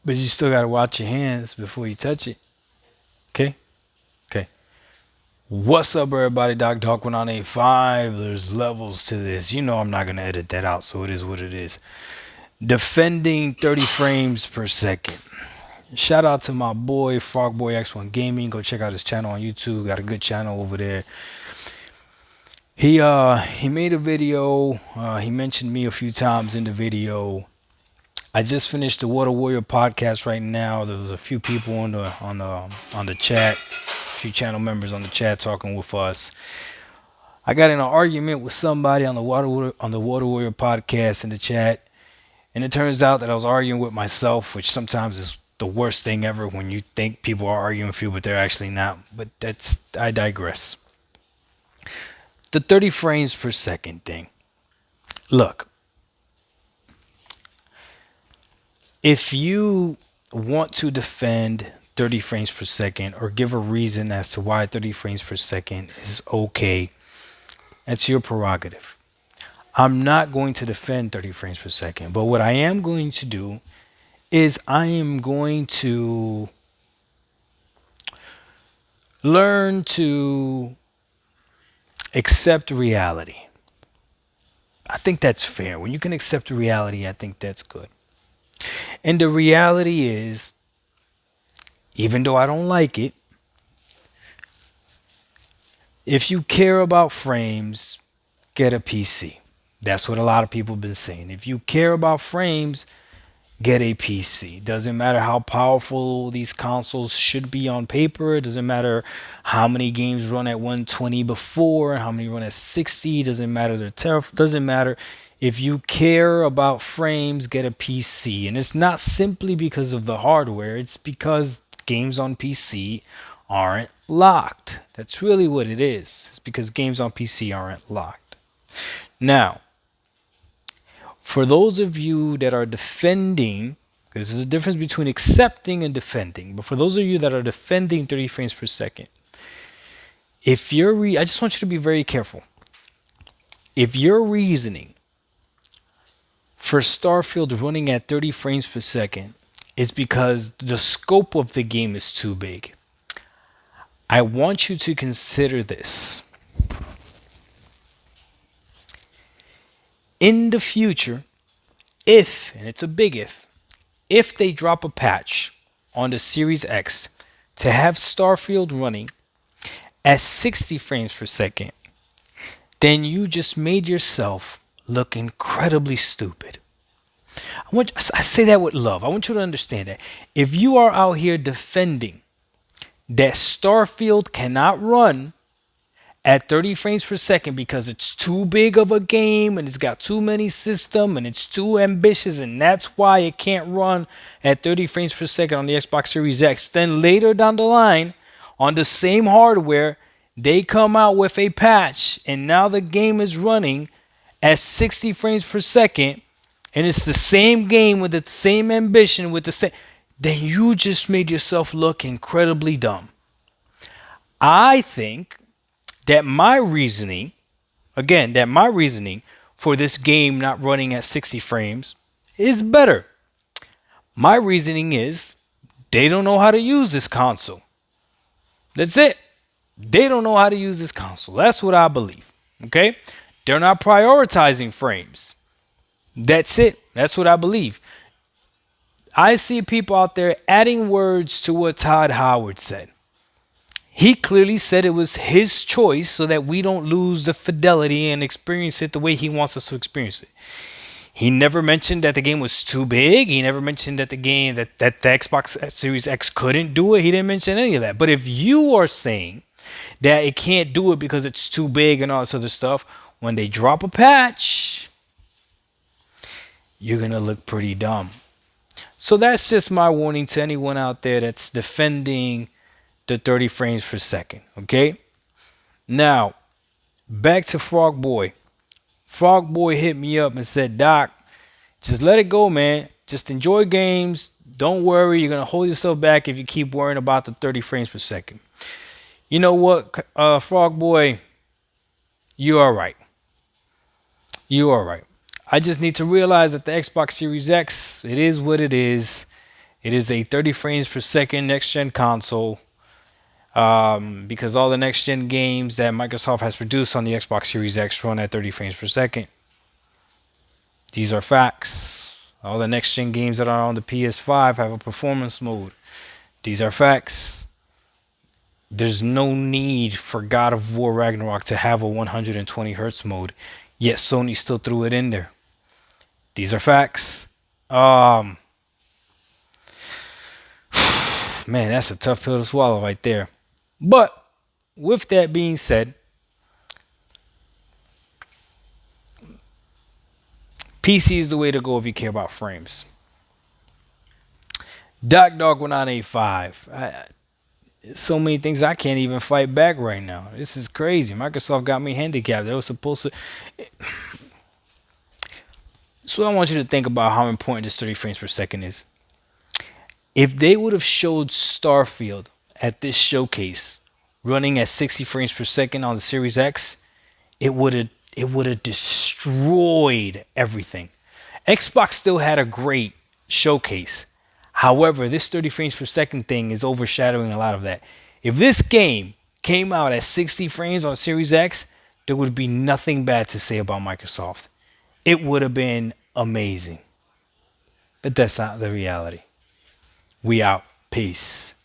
But you still gotta watch your hands before you touch it. Okay? Okay. What's up, everybody? Doc Talk 1985. There's levels to this. You know I'm not gonna edit that out, so it is what it is. Defending 30 frames per second. Shout out to my boy Frogboy X1 Gaming. Go check out his channel on YouTube. Got a good channel over there. He made a video. He mentioned me a few times in the video. I just finished the Water Warrior podcast right now. There's a few people on the chat, a few channel members on the chat talking with us. I got in an argument with somebody on the Water Warrior podcast in the chat, and it turns out that I was arguing with myself, which sometimes is the worst thing ever when you think people are arguing with you, but they're actually not. But I digress. The 30 frames per second thing. Look, if you want to defend 30 frames per second or give a reason as to why 30 frames per second is okay, that's your prerogative. I'm not going to defend 30 frames per second, but what I am going to do is I am going to learn to accept reality. I think that's fair. When you can accept reality, I think that's good. And the reality is, even though I don't like it, if you care about frames, get a PC. That's what a lot of people have been saying. If you care about frames, get a PC. Doesn't matter how powerful these consoles should be on paper. It doesn't matter how many games run at 120 before and how many run at 60. Doesn't matter the tariff. Doesn't matter. If you care about frames, get a PC. And it's not simply because of the hardware. It's because games on PC aren't locked. That's really what it is. It's because games on PC aren't locked. Now, for those of you that are defending, because there's a difference between accepting and defending, but for those of you that are defending 30 frames per second, if you're, I just want you to be very careful. If your reasoning for Starfield running at 30 frames per second is because the scope of the game is too big, I want you to consider this. In the future, if, and it's a big if they drop a patch on the Series X to have Starfield running at 60 frames per second, then you just made yourself look incredibly stupid. I say that with love. I want you to understand that. If you are out here defending that Starfield cannot run at 30 frames per second because it's too big of a game and it's got too many systems and it's too ambitious and that's why it can't run at 30 frames per second on the Xbox Series X, then later down the line on the same hardware they come out with a patch and now the game is running at 60 frames per second and it's the same game with the same ambition with the same, then you just made yourself look incredibly dumb. I think that my reasoning, again, that my reasoning for this game not running at 60 frames is better. My reasoning is they don't know how to use this console. That's it. They don't know how to use this console. That's what I believe. Okay? They're not prioritizing frames. That's it. That's what I believe. I see people out there adding words to what Todd Howard said. He clearly said it was his choice so that we don't lose the fidelity and experience it the way he wants us to experience it. He never mentioned that the game was too big. He never mentioned that the game that the Xbox Series X couldn't do it. He didn't mention any of that. But if you are saying that it can't do it because it's too big and all this other stuff, when they drop a patch, you're going to look pretty dumb. So that's just my warning to anyone out there that's defending the 30 frames per second. Okay? Now, back to Frog Boy. Frog Boy hit me up and said, Doc, just let it go, man. Just enjoy games. Don't worry. You're going to hold yourself back if you keep worrying about the 30 frames per second. You know what, Frog Boy? You are right. You are right. I just need to realize that the Xbox Series X, it is what it is. It is a 30 frames per second next gen console, because all the next gen games that Microsoft has produced on the Xbox Series X run at 30 frames per second. These are facts. All the next gen games that are on the PS5 have a performance mode. These are facts. There's no need for God of War Ragnarok to have a 120 hertz mode, yet Sony still threw it in there. These are facts. Um, Man, that's a tough pill to swallow right there. But with that being said, PC is the way to go if you care about frames. Doc Dog 1985. So many things I can't even fight back right now. This is crazy. Microsoft got me handicapped. They were supposed to. So I want you to think about how important this 30 frames per second is. If they would have showed Starfield at this showcase running at 60 frames per second on the Series X, it would have destroyed everything. Xbox still had a great showcase. However, this 30 frames per second thing is overshadowing a lot of that. If this game came out at 60 frames on Series X, there would be nothing bad to say about Microsoft. It would have been amazing. But that's not the reality. We out. Peace.